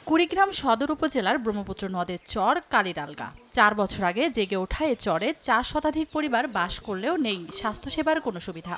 কুড়িগ্রাম সদর উপজেলার ব্রহ্মপুত্র নদের চর কালিরালগা। ৪ বছর আগে জেগে ওঠা এ চরে ৪ শতাধিক পরিবার বাস করলেও নেই স্বাস্থ্যসেবার কোনো সুবিধা।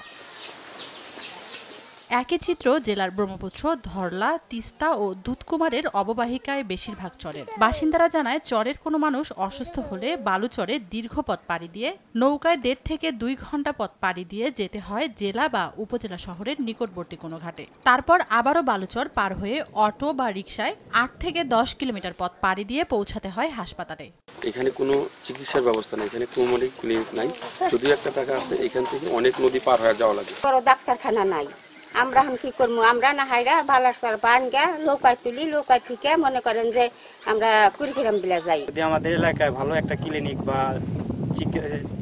একই চিত্র জেলার ব্রহ্মপুত্র, ধরলা, তিস্তা ও দুধকুমারের অববাহিকায় বেশিরভাগ চরের। বাসিন্দারা জানায়, চরের কোনো মানুষ অসুস্থ হলে বালুচরে দীর্ঘ পথ পাড়ি দিয়ে নৌকায় ১.৫ থেকে ২ ঘন্টা পথ পাড়ি দিয়ে যেতে হয় জেলা বা উপজেলা শহরের নিকটবর্তী কোনো ঘাটে। তারপর আবারও বালুচর পার হয়ে অটো বা রিকশায় ৮ থেকে ১০ কিলোমিটার পথ পাড়ি দিয়ে পৌঁছাতে হয় হাসপাতালে। এখানে কোনো চিকিৎসার ব্যবস্থা নেই, এখানে কোমোডিক ক্লিনিক নাই, যদিও একটা টাকা আছে, এখান থেকে অনেক নদী পার হয়ে যাওয়া লাগে। বড় ডাক্তারখানা নাই, আমরা এখন কি করবো? আমরা না হাইরা বালাসর বানগা নৌকায় তুলি, নৌকায় থেকে মনে করেন যে আমরা কুড়িগ্রাম বিলা যাই। যদি আমাদের এলাকায় ভালো একটা ক্লিনিক বা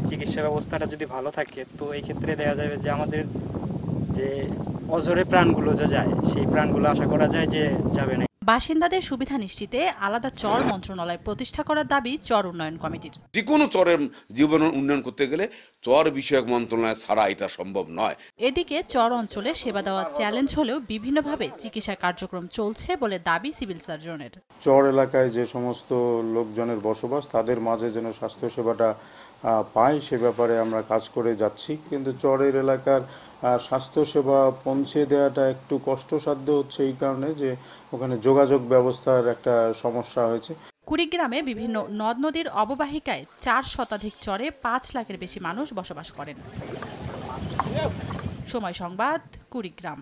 চিকিৎসা ব্যবস্থাটা যদি ভালো থাকে, তো এই ক্ষেত্রে দেখা যাবে যে আমাদের যে অজরে প্রাণগুলো যে যায়, সেই প্রাণগুলো আশা করা যায় যে যাবে না। বাসিন্দাদের সুবিধা নিশ্চিতে আলাদা চর মন্ত্রণালয় প্রতিষ্ঠা করার দাবি চর উন্নয়ন কমিটির। যে কোনো চরের জীবন উন্নয়ন করতে গেলে চর বিষয়ক মন্ত্রণালয় ছাড়া এটা সম্ভব নয়। এদিকে চর অঞ্চলে সেবা দেওয়া চ্যালেঞ্জ হলেও বিভিন্নভাবে চিকিৎসা কার্যক্রম চলছে বলে দাবি সিভিল সার্জনের। চর এলাকায় যে সমস্ত লোকজনের বসবাস, তাদের মাঝে যেন স্বাস্থ্যসেবাটা পায়, সে ব্যাপারে আমরা কাজ করে যাচ্ছি। কিন্তু চরের এলাকার স্বাস্থ্যসেবা পৌঁছে দেওয়াটা একটু কষ্টসাধ্য হচ্ছে এই কারণে যে ওখানে যোগাযোগ ব্যবস্থার একটা সমস্যা হয়েছে। কুড়িগ্রামে বিভিন্ন নদ নদীর অববাহিকায় ৪ শতাধিক চরে ৫ লাখের বেশি মানুষ বসবাস করেন। সময় সংবাদ, কুড়িগ্রাম।